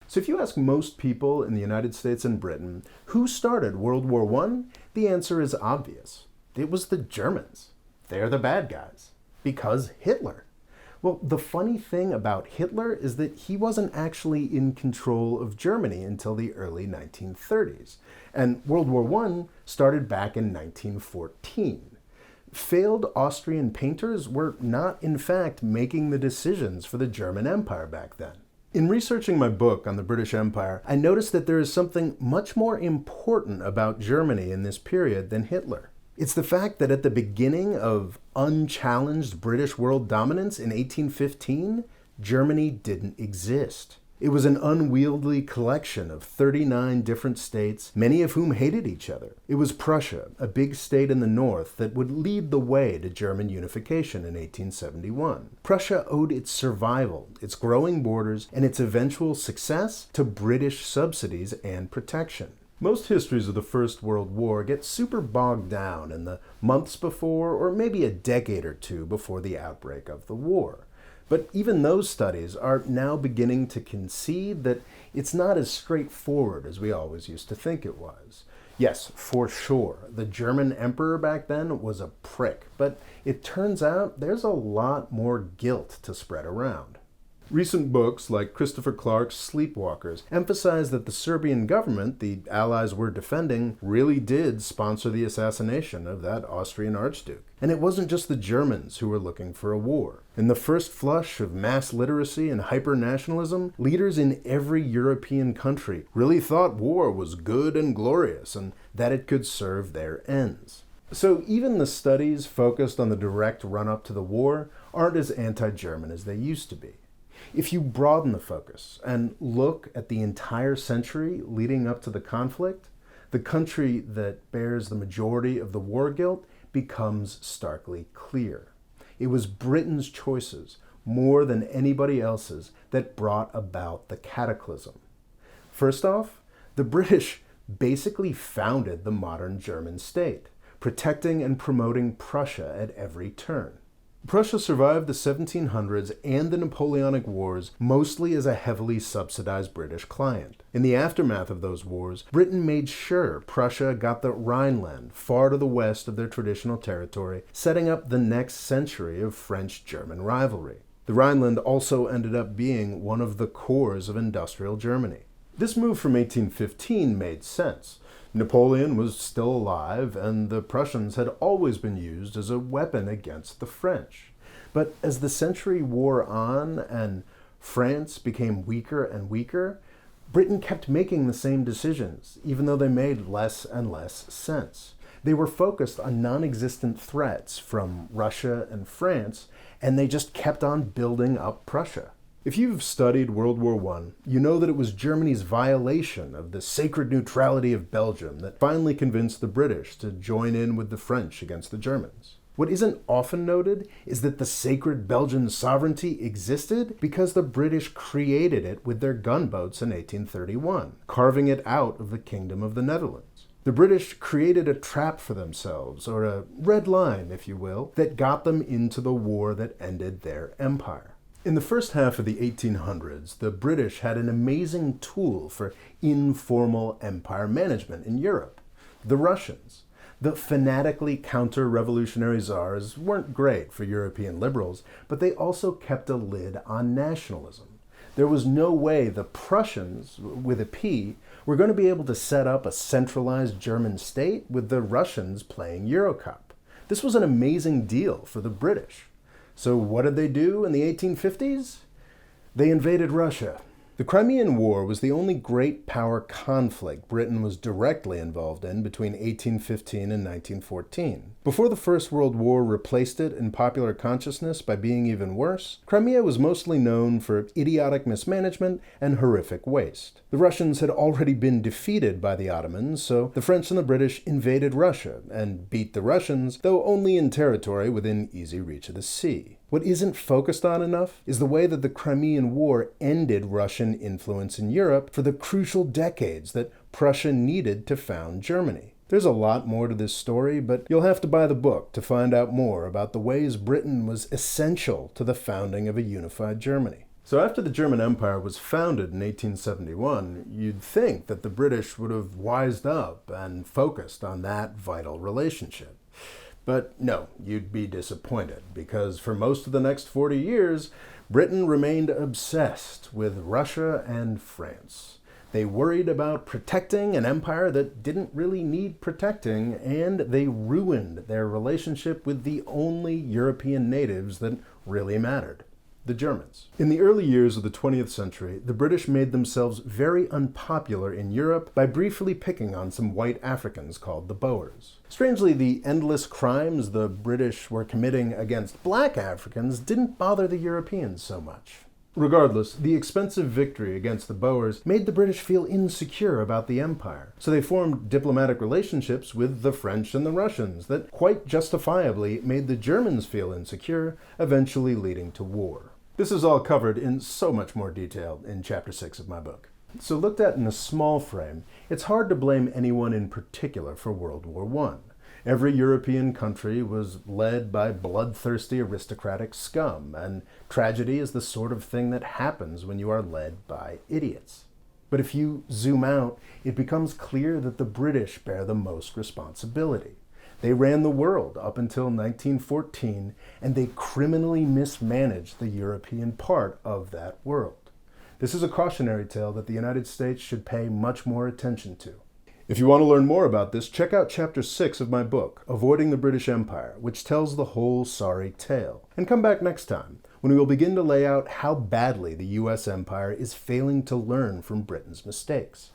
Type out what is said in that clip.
So if you ask most people in the United States and Britain who started World War I, the answer is obvious. It was the Germans. They're the bad guys. Because Hitler. Well, the funny thing about Hitler is that he wasn't actually in control of Germany until the early 1930s. And World War I started back in 1914. Failed Austrian painters were not, in fact, making the decisions for the German Empire back then. In researching my book on the British Empire, I noticed that there is something much more important about Germany in this period than Hitler. It's the fact that at the beginning of unchallenged British world dominance in 1815, Germany didn't exist. It was an unwieldy collection of 39 different states, many of whom hated each other. It was Prussia, a big state in the north, that would lead the way to German unification in 1871. Prussia owed its survival, its growing borders, and its eventual success to British subsidies and protection. Most histories of the First World War get super bogged down in the months before, or maybe a decade or two before the outbreak of the war. But even those studies are now beginning to concede that it's not as straightforward as we always used to think it was. Yes, for sure, the German emperor back then was a prick, but it turns out there's a lot more guilt to spread around. Recent books like Christopher Clark's Sleepwalkers emphasize that the Serbian government the Allies were defending really did sponsor the assassination of that Austrian Archduke. And it wasn't just the Germans who were looking for a war. In the first flush of mass literacy and hyper-nationalism, leaders in every European country really thought war was good and glorious and that it could serve their ends. So even the studies focused on the direct run-up to the war aren't as anti-German as they used to be. If you broaden the focus and look at the entire century leading up to the conflict, the country that bears the majority of the war guilt becomes starkly clear. It was Britain's choices, more than anybody else's, that brought about the cataclysm. First off, the British basically founded the modern German state, protecting and promoting Prussia at every turn. Prussia survived the 1700s and the Napoleonic Wars mostly as a heavily subsidized British client. In the aftermath of those wars, Britain made sure Prussia got the Rhineland far to the west of their traditional territory, setting up the next century of French-German rivalry. The Rhineland also ended up being one of the cores of industrial Germany. This move from 1815 made sense. Napoleon was still alive, and the Prussians had always been used as a weapon against the French. But as the century wore on and France became weaker and weaker, Britain kept making the same decisions, even though they made less and less sense. They were focused on non-existent threats from Russia and France, and they just kept on building up Prussia. If you've studied World War I, you know that it was Germany's violation of the sacred neutrality of Belgium that finally convinced the British to join in with the French against the Germans. What isn't often noted is that the sacred Belgian sovereignty existed because the British created it with their gunboats in 1831, carving it out of the Kingdom of the Netherlands. The British created a trap for themselves, or a red line, if you will, that got them into the war that ended their empire. In the first half of the 1800s, the British had an amazing tool for informal empire management in Europe: the Russians. The fanatically counter-revolutionary czars weren't great for European liberals, but they also kept a lid on nationalism. There was no way the Prussians, with a P, were going to be able to set up a centralized German state with the Russians playing Eurocup. This was an amazing deal for the British. So what did they do in the 1850s? They invaded Russia. The Crimean War was the only great power conflict Britain was directly involved in between 1815 and 1914. Before the First World War replaced it in popular consciousness by being even worse, Crimea was mostly known for idiotic mismanagement and horrific waste. The Russians had already been defeated by the Ottomans, so the French and the British invaded Russia and beat the Russians, though only in territory within easy reach of the sea. What isn't focused on enough is the way that the Crimean War ended Russian influence in Europe for the crucial decades that Prussia needed to found Germany. There's a lot more to this story, but you'll have to buy the book to find out more about the ways Britain was essential to the founding of a unified Germany. So after the German Empire was founded in 1871, you'd think that the British would have wised up and focused on that vital relationship. But no, you'd be disappointed, because for most of the next 40 years, Britain remained obsessed with Russia and France. They worried about protecting an empire that didn't really need protecting, and they ruined their relationship with the only European natives that really mattered: the Germans. In the early years of the 20th century, the British made themselves very unpopular in Europe by briefly picking on some white Africans called the Boers. Strangely, the endless crimes the British were committing against black Africans didn't bother the Europeans so much. Regardless, the expensive victory against the Boers made the British feel insecure about the empire, so they formed diplomatic relationships with the French and the Russians that quite justifiably made the Germans feel insecure, eventually leading to war. This is all covered in so much more detail in Chapter 6 of my book. So looked at in a small frame, it's hard to blame anyone in particular for World War I. Every European country was led by bloodthirsty aristocratic scum, and tragedy is the sort of thing that happens when you are led by idiots. But if you zoom out, it becomes clear that the British bear the most responsibility. They ran the world up until 1914, and they criminally mismanaged the European part of that world. This is a cautionary tale that the United States should pay much more attention to. If you want to learn more about this, check out Chapter 6 of my book, Avoiding the British Empire, which tells the whole sorry tale. And come back next time, when we will begin to lay out how badly the U.S. empire is failing to learn from Britain's mistakes.